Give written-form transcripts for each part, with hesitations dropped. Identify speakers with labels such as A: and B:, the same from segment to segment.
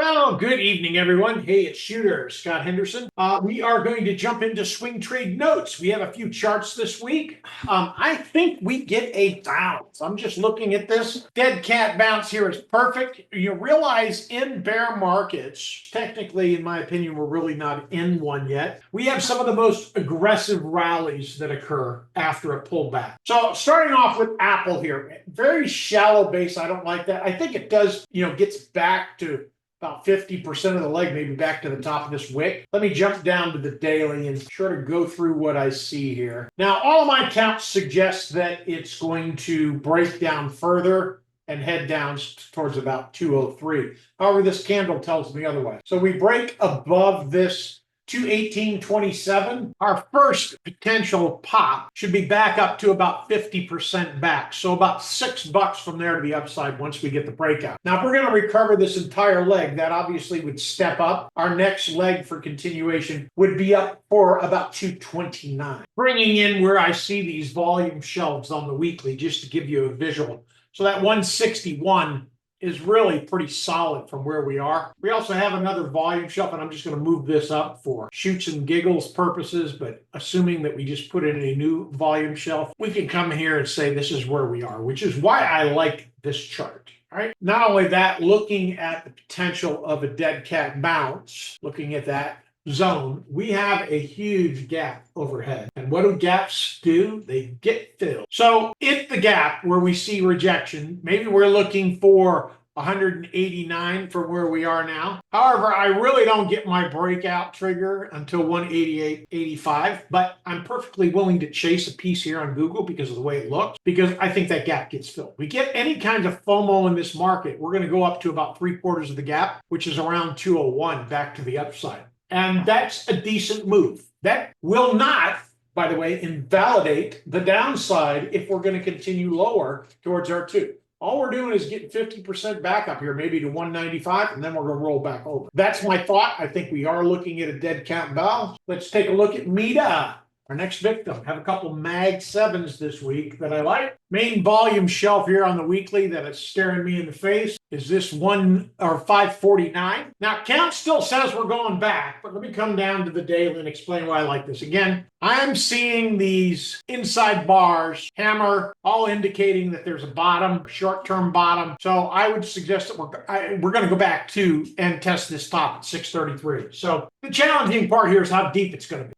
A: Well, good evening, everyone. Hey, it's Shooter Scott Henderson. We are going to jump into swing trade notes. We have a few charts this week. I think we get a bounce. I'm just looking at this. Dead cat bounce here is perfect. You realize in bear markets, technically, in my opinion, we're really not in one yet. We have some of the most aggressive rallies that occur after a pullback. So starting off with Apple here, very shallow base. I don't like that. I think it does, gets back to about 50% of the leg, maybe back to the top of this wick. Let me jump down to the daily and sort of go through what I see here. Now, all of my counts suggest that it's going to break down further and head down towards about 203. However, this candle tells me otherwise. So we break above this 218.27. Our first potential pop should be back up to about 50% back. So about $6 from there to the upside once we get the breakout. Now, if we're going to recover this entire leg, that obviously would step up. Our next leg for continuation would be up for about 229. Bringing in where I see these volume shelves on the weekly, just to give you a visual. So that 161 is really pretty solid from where we are. We also have another volume shelf, and I'm just going to move this up for shoots and giggles purposes, but assuming that we just put in a new volume shelf, we can come here and say this is where we are, which is why I like this chart. All right. Not only that, looking at the potential of a dead cat bounce, looking at that zone, we have a huge gap overhead. And what do gaps do? They get filled. So if the gap where we see rejection, maybe we're looking for 189 from where we are now. However, I really don't get my breakout trigger until 188.85, but I'm perfectly willing to chase a piece here on Google because of the way it looks, because I think that gap gets filled. We get any kind of FOMO in this market, we're going to go up to about 3/4 of the gap, which is around 201 back to the upside. And that's a decent move. That will not, by the way, invalidate the downside if we're going to continue lower towards our 2. All we're doing is getting 50% back up here, maybe to 195, and then we're going to roll back over. That's my thought. I think we are looking at a dead cat bounce. Let's take a look at META, our next victim. Have a couple Mag 7s this week that I like. Main volume shelf here on the weekly that is staring me in the face is this 549. Now, count still says we're going back, but let me come down to the daily and explain why I like this. Again, I'm seeing these inside bars hammer, all indicating that there's a bottom, short-term bottom. So I would suggest that we're going to go back to and test this top at 633. So the challenging part here is how deep it's going to be.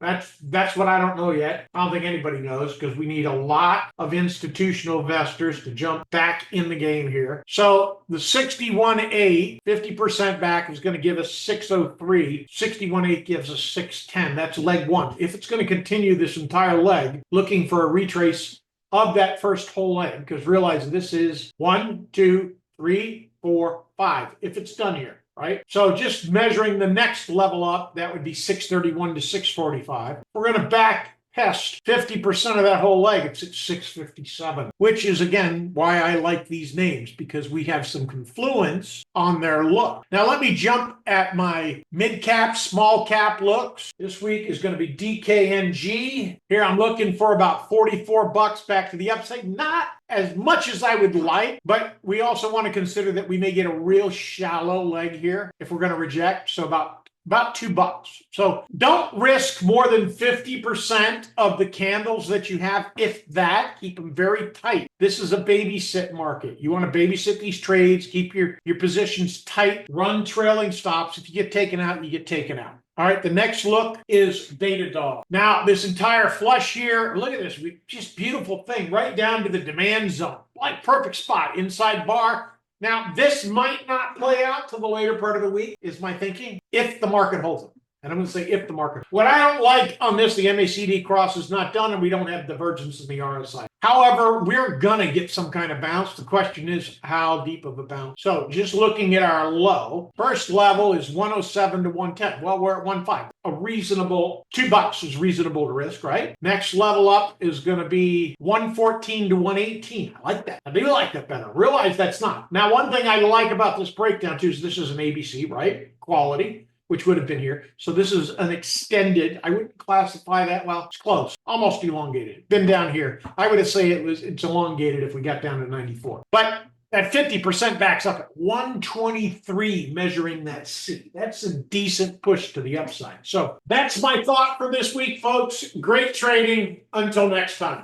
A: That's what I don't know yet. I don't think anybody knows because we need a lot of institutional investors to jump back in the game here. So the 61.8, 50% back is going to give us 603. 61.8 gives us 610. That's leg one. If it's going to continue this entire leg, looking for a retrace of that first whole leg, because realize this is 1, 2, 3, 4, 5. If it's done here. Right? So just measuring the next level up, that would be 631 to 645. We're going to back test 50% of that whole leg. It's at 657, which is, again, why I like these names, because we have some confluence on their look. Now, let me jump at my mid-cap, small-cap looks. This week is going to be DKNG. Here, I'm looking for about $44 back to the upside. Not as much as I would like, but we also want to consider that we may get a real shallow leg here if we're going to reject. So about $2. So don't risk more than 50% of the candles that you have. If that, keep them very tight. This is a babysit market. You want to babysit these trades, keep your positions tight, run trailing stops. If you get taken out, you get taken out. All right, the next look is DataDog. Now, this entire flush here, look at this, just beautiful thing, right down to the demand zone. Like perfect spot, inside bar. Now, this might not play out till the later part of the week, is my thinking, if the market holds it. And I'm going to say if the market. What I don't like on this, the MACD cross is not done, and we don't have divergence in the RSI. However, we're going to get some kind of bounce. The question is how deep of a bounce. So just looking at our low, first level is 107 to 110. Well, we're at 1.5. A reasonable $2 is reasonable to risk, right? Next level up is going to be 114 to 118. I like that. I do like that better. Realize that's not. Now, one thing I like about this breakdown too is this is an ABC, right? Quality, which would have been here. So this is an extended, I wouldn't classify that, well, it's close, almost elongated. Been down here. I would say it's elongated if we got down to 94. But That 50% backs up at 123, measuring that C. That's a decent push to the upside. So that's my thought for this week, folks. Great trading. Until next time.